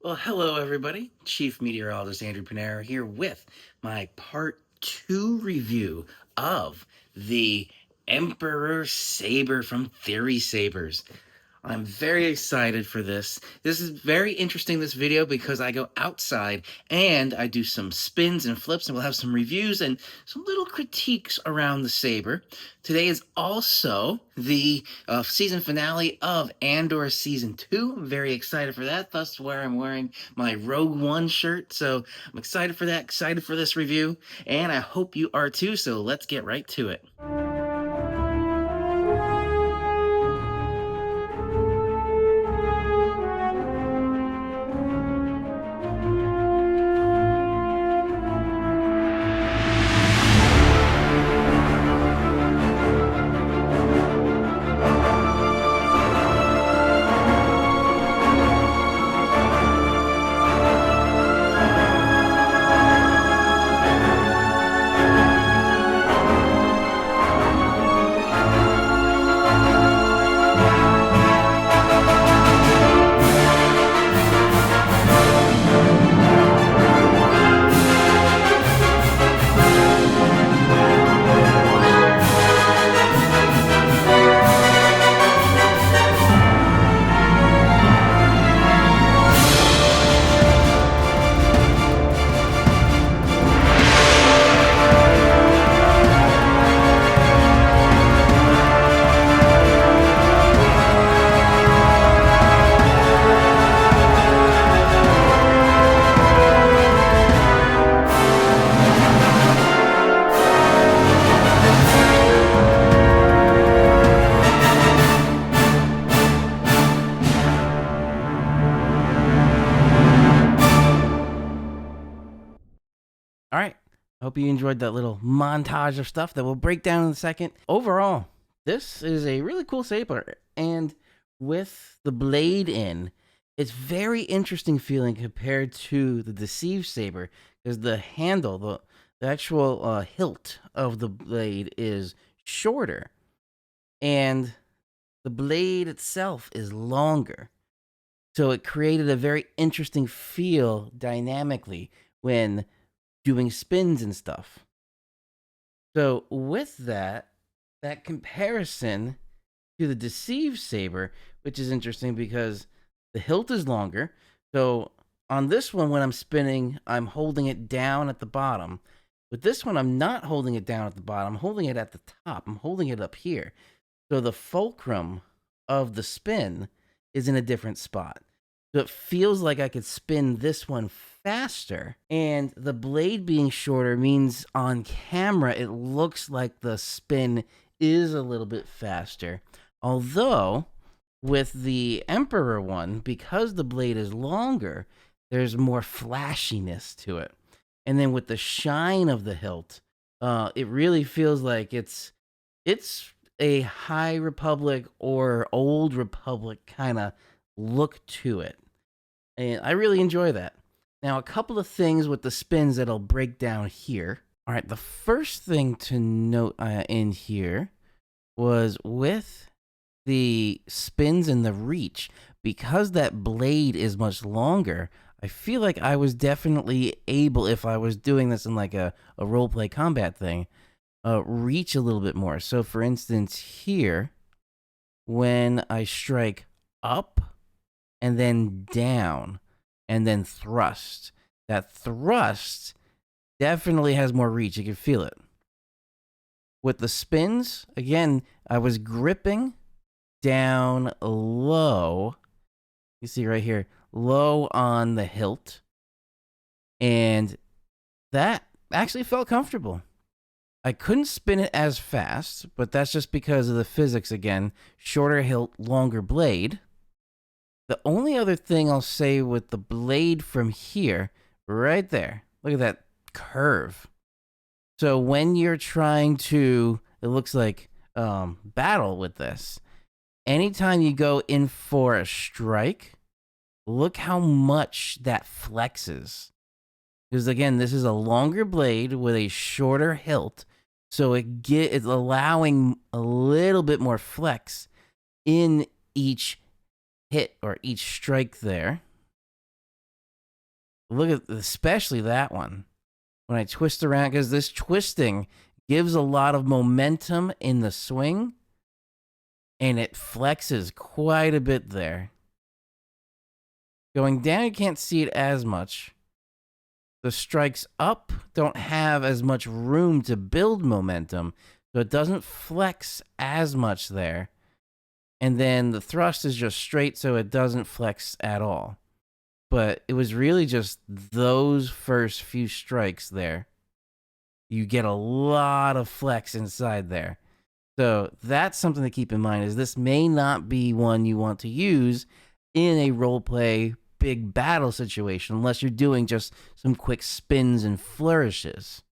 Well, hello everybody. Chief Meteorologist Andrew Panera here with my part 2 review of the Emperor Saber from Theory Sabers. I'm very excited for this. This is very interesting, this video, because I go outside and I do some spins and flips, and we'll have some reviews and some little critiques around the Saber. Today is also the season finale of Andor Season 2. I'm very excited for that. Thus, where I'm wearing my Rogue One shirt. So I'm excited for that, excited for this review, and I hope you are too. So let's get right to it. All right. I hope you enjoyed that little montage of stuff that we'll break down in a second. Overall, this is a really cool saber, and with the blade in, it's very interesting feeling compared to the Deceive saber, because the handle, the actual hilt of the blade is shorter, and the blade itself is longer. So it created a very interesting feel dynamically when doing spins and stuff. So with that comparison to the Deceive saber, which is interesting because the hilt is longer. So on this one, when I'm spinning, I'm holding it down at the bottom. With this one, I'm not holding it down at the bottom. I'm holding it at the top. I'm holding it up here. So the fulcrum of the spin is in a different spot. So it feels like I could spin this one faster. And the blade being shorter means on camera, it looks like the spin is a little bit faster. Although, with the Emperor one, because the blade is longer, there's more flashiness to it. And then with the shine of the hilt, it really feels like it's a High Republic or Old Republic kind of look to it. And I really enjoy that. Now, a couple of things with the spins that I'll break down here. All right, the first thing to note in here was with the spins and the reach, because that blade is much longer, I feel like I was definitely able, if I was doing this in like a roleplay combat thing, reach a little bit more. So, for instance, here, when I strike up and then down and then thrust, that thrust definitely has more reach. You can feel it. With the spins, again, I was gripping down low. You see right here, low on the hilt. And that actually felt comfortable. I couldn't spin it as fast, but that's just because of the physics again. Shorter hilt, longer blade. The only other thing I'll say with the blade from here, right there, look at that curve. So when you're trying to, it looks like, battle with this, anytime you go in for a strike, look how much that flexes. Because again, this is a longer blade with a shorter hilt, so it's allowing a little bit more flex in each hit or each strike there. Look at especially that one when I twist around, because this twisting gives a lot of momentum in the swing and it flexes quite a bit there. Going down, you can't see it as much. The strikes up don't have as much room to build momentum, so it doesn't flex as much there. And then the thrust is just straight, so it doesn't flex at all. But it was really just those first few strikes there. You get a lot of flex inside there. So that's something to keep in mind, is this may not be one you want to use in a role play big battle situation unless you're doing just some quick spins and flourishes.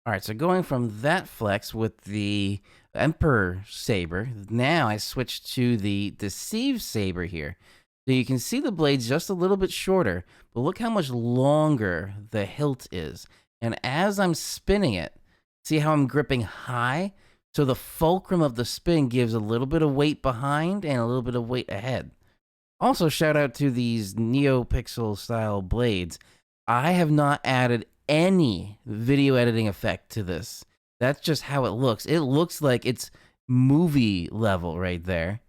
All right, so going from that flex with the Emperor Saber, now I switch to the Deceive Saber here. So you can see the blade's just a little bit shorter, but look how much longer the hilt is. And as I'm spinning it, see how I'm gripping high? So the fulcrum of the spin gives a little bit of weight behind and a little bit of weight ahead. Also, shout out to these NeoPixel style blades. I have not added any video editing effect to this. That's just how it looks. It looks like it's movie level right there,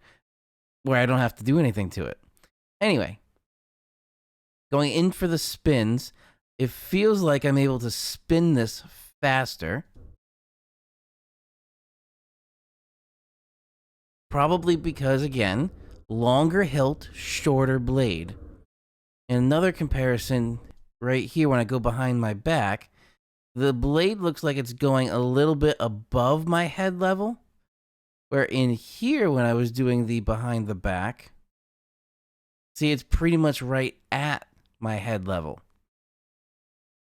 where I don't have to do anything to it. Anyway, going in for the spins, it feels like I'm able to spin this faster. Probably because, again, longer hilt, shorter blade. And another comparison right here, when I go behind my back, the blade looks like it's going a little bit above my head level. Where in here, when I was doing the behind the back, see, it's pretty much right at my head level.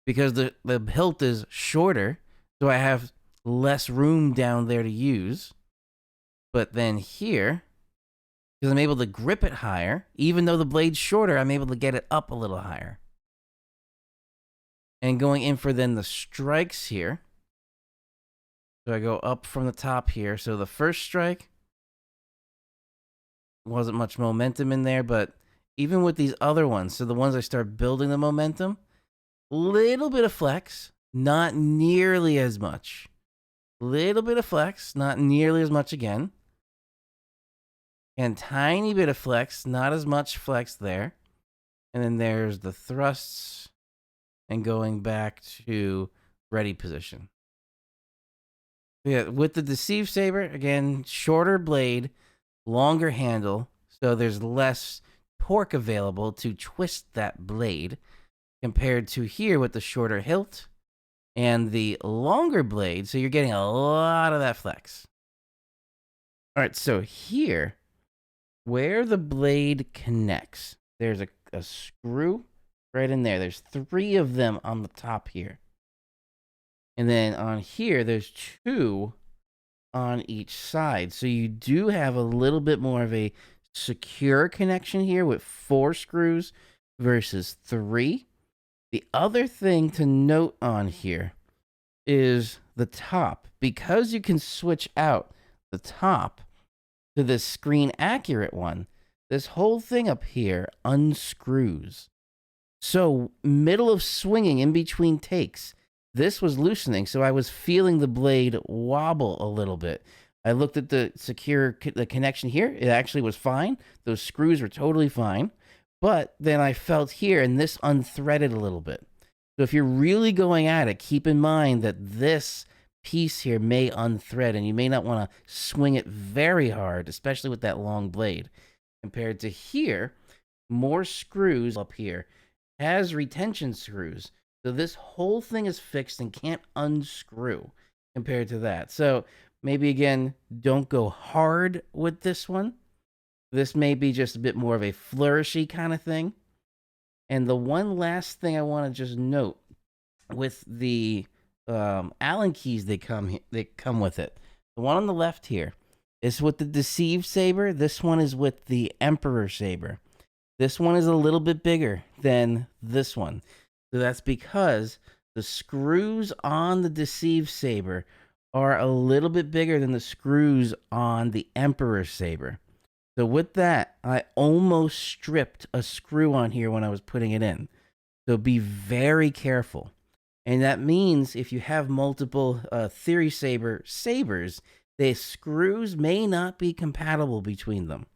Because the hilt is shorter, so I have less room down there to use. But then here, because I'm able to grip it higher, even though the blade's shorter, I'm able to get it up a little higher. And going in for then the strikes here. So I go up from the top here. So the first strike, wasn't much momentum in there, but even with these other ones, so the ones I start building the momentum, little bit of flex, not nearly as much. Little bit of flex, not nearly as much again. And tiny bit of flex, not as much flex there. And then there's the thrusts and going back to ready position. Yeah, with the Deceive Saber, again, shorter blade, longer handle, so there's less torque available to twist that blade compared to here with the shorter hilt and the longer blade, so you're getting a lot of that flex. All right, so here, where the blade connects, there's a screw right in there. There's 3 of them on the top here. And then on here, there's 2 on each side. So you do have a little bit more of a secure connection here with 4 screws versus 3. The other thing to note on here is the top. Because you can switch out the top to the screen accurate one, this whole thing up here unscrews. So middle of swinging in between takes, this was loosening, so I was feeling the blade wobble a little bit. I looked at the connection here. It actually was fine. Those screws were totally fine. But then I felt here, and this unthreaded a little bit. So if you're really going at it, keep in mind that this piece here may unthread, and you may not want to swing it very hard, especially with that long blade. Compared to here, more screws up here has retention screws. So this whole thing is fixed and can't unscrew compared to that. So maybe, again, don't go hard with this one. This may be just a bit more of a flourishy kind of thing. And the one last thing I want to just note with the Allen keys, they come with it. The one on the left here is with the Deceive Saber. This one is with the Emperor Saber. This one is a little bit bigger than this one. So that's because the screws on the Deceive Saber are a little bit bigger than the screws on the Emperor Saber. So with that, I almost stripped a screw on here when I was putting it in. So be very careful. And that means if you have multiple Theory Sabers, the screws may not be compatible between them.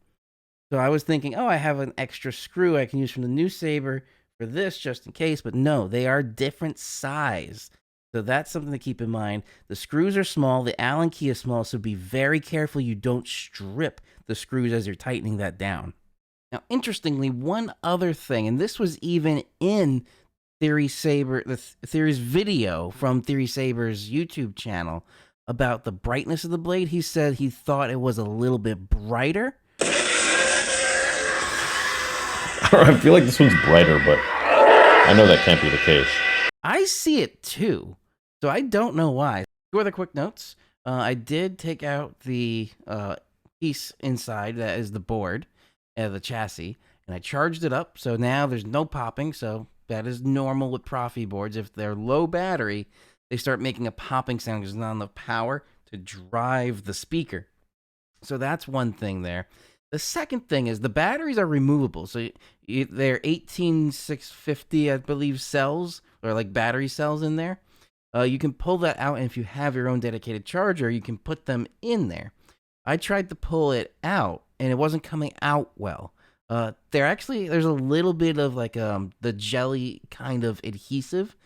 So I was thinking, oh, I have an extra screw I can use from the new Saber for this just in case, but no, they are different size. So that's something to keep in mind. The screws are small, the Allen key is small, so be very careful you don't strip the screws as you're tightening that down. Now, interestingly, one other thing, and this was even in Theory's video from Theory Saber's YouTube channel about the brightness of the blade. He said he thought it was a little bit brighter. I feel like this one's brighter, but I know that can't be the case. I see it too, so I don't know why. Two other quick notes. I did take out the piece inside that is the board, the chassis, and I charged it up, so now there's no popping, so that is normal with Profi boards. If they're low battery, they start making a popping sound because there's not enough power to drive the speaker. So that's one thing there. The second thing is the batteries are removable. So they're 18650, I believe, cells, or like battery cells in there. You can pull that out, and if you have your own dedicated charger, you can put them in there. I tried to pull it out, and it wasn't coming out well. There's a little bit of like the jelly kind of adhesive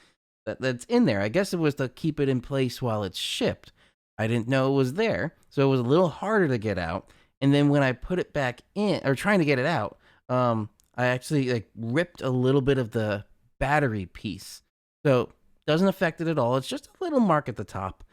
that's in there. I guess it was to keep it in place while it's shipped. I didn't know it was there, so it was a little harder to get out. And then when I put it back in, or trying to get it out, I actually like ripped a little bit of the battery piece. So doesn't affect it at all. It's just a little mark at the top.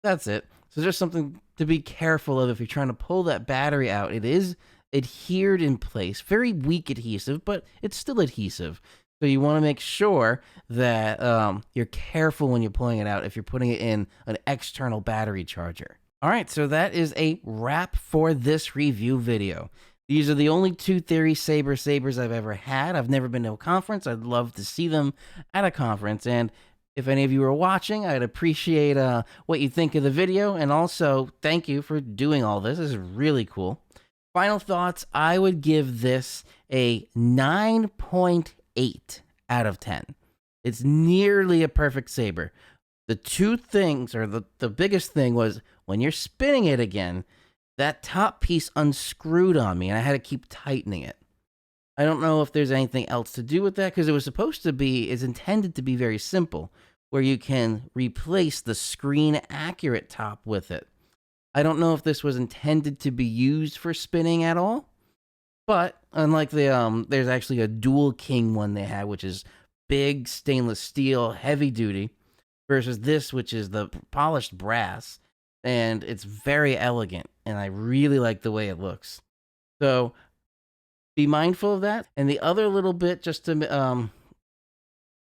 That's it. So there's something to be careful of if you're trying to pull that battery out. It is adhered in place. Very weak adhesive, but it's still adhesive. So you want to make sure that you're careful when you're pulling it out if you're putting it in an external battery charger. All right, so that is a wrap for this review video. These are the only two Theory Sabers I've ever had. I've never been to a conference. I'd love to see them at a conference. And if any of you are watching, I'd appreciate what you think of the video. And also, thank you for doing all this. This is really cool. Final thoughts, I would give this a 9.8 out of 10. It's nearly a perfect saber. The two things, or the biggest thing was when you're spinning it again, that top piece unscrewed on me and I had to keep tightening it. I don't know if there's anything else to do with that because it was supposed to be, is intended to be very simple, where you can replace the screen accurate top with it. I don't know if this was intended to be used for spinning at all, but unlike the, there's actually a dual king one they had, which is big stainless steel, heavy duty, versus this, which is the polished brass, and it's very elegant, and I really like the way it looks. So be mindful of that. And the other little bit, just to kind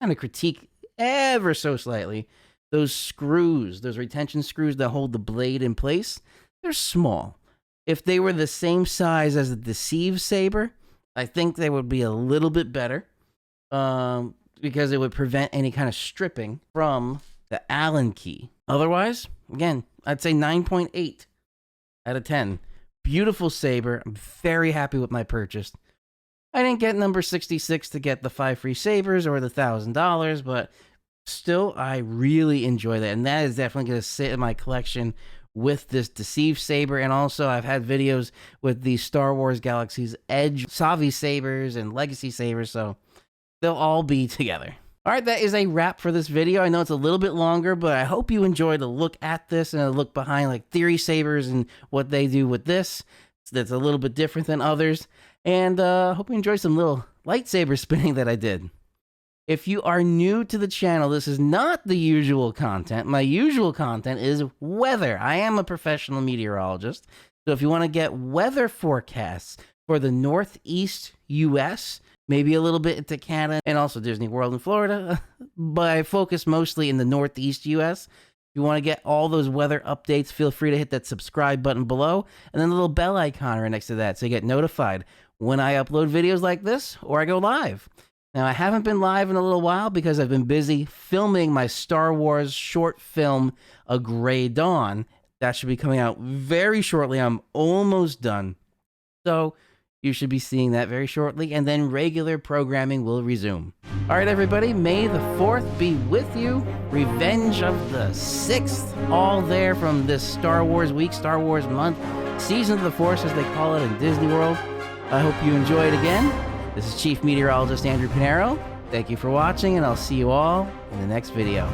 of critique ever so slightly, those screws, those retention screws that hold the blade in place, they're small. If they were the same size as the Deceive Saber, I think they would be a little bit better, because it would prevent any kind of stripping from the Allen key. Otherwise, again, I'd say 9.8 out of 10. Beautiful saber. I'm very happy with my purchase. I didn't get number 66 to get the 5 free sabers or the $1,000, but still, I really enjoy that. And that is definitely going to sit in my collection with this Deceive Saber. And also, I've had videos with the Star Wars Galaxy's Edge Savi Sabers and Legacy Sabers, so they'll all be together. All right, that is a wrap for this video. I know it's a little bit longer, but I hope you enjoyed a look at this and a look behind like Theory Sabers and what they do with this. That's a little bit different than others. And hope you enjoyed some little lightsaber spinning that I did. If you are new to the channel, this is not the usual content. My usual content is weather. I am a professional meteorologist. So if you want to get weather forecasts for the Northeast US, maybe a little bit into Canada, and also Disney World in Florida, but I focus mostly in the Northeast US. If you want to get all those weather updates, feel free to hit that subscribe button below, and then the little bell icon right next to that so you get notified when I upload videos like this or I go live. Now, I haven't been live in a little while because I've been busy filming my Star Wars short film, A Gray Dawn. That should be coming out very shortly. I'm almost done. So You should be seeing that very shortly, and then regular programming will resume. All right, everybody, May the 4th be with you. Revenge of the 6th, all there from this Star Wars week, Star Wars month, Season of the Force, as they call it in Disney World. I hope you enjoy it again. This is Chief Meteorologist Andrew Pinero. Thank you for watching, and I'll see you all in the next video.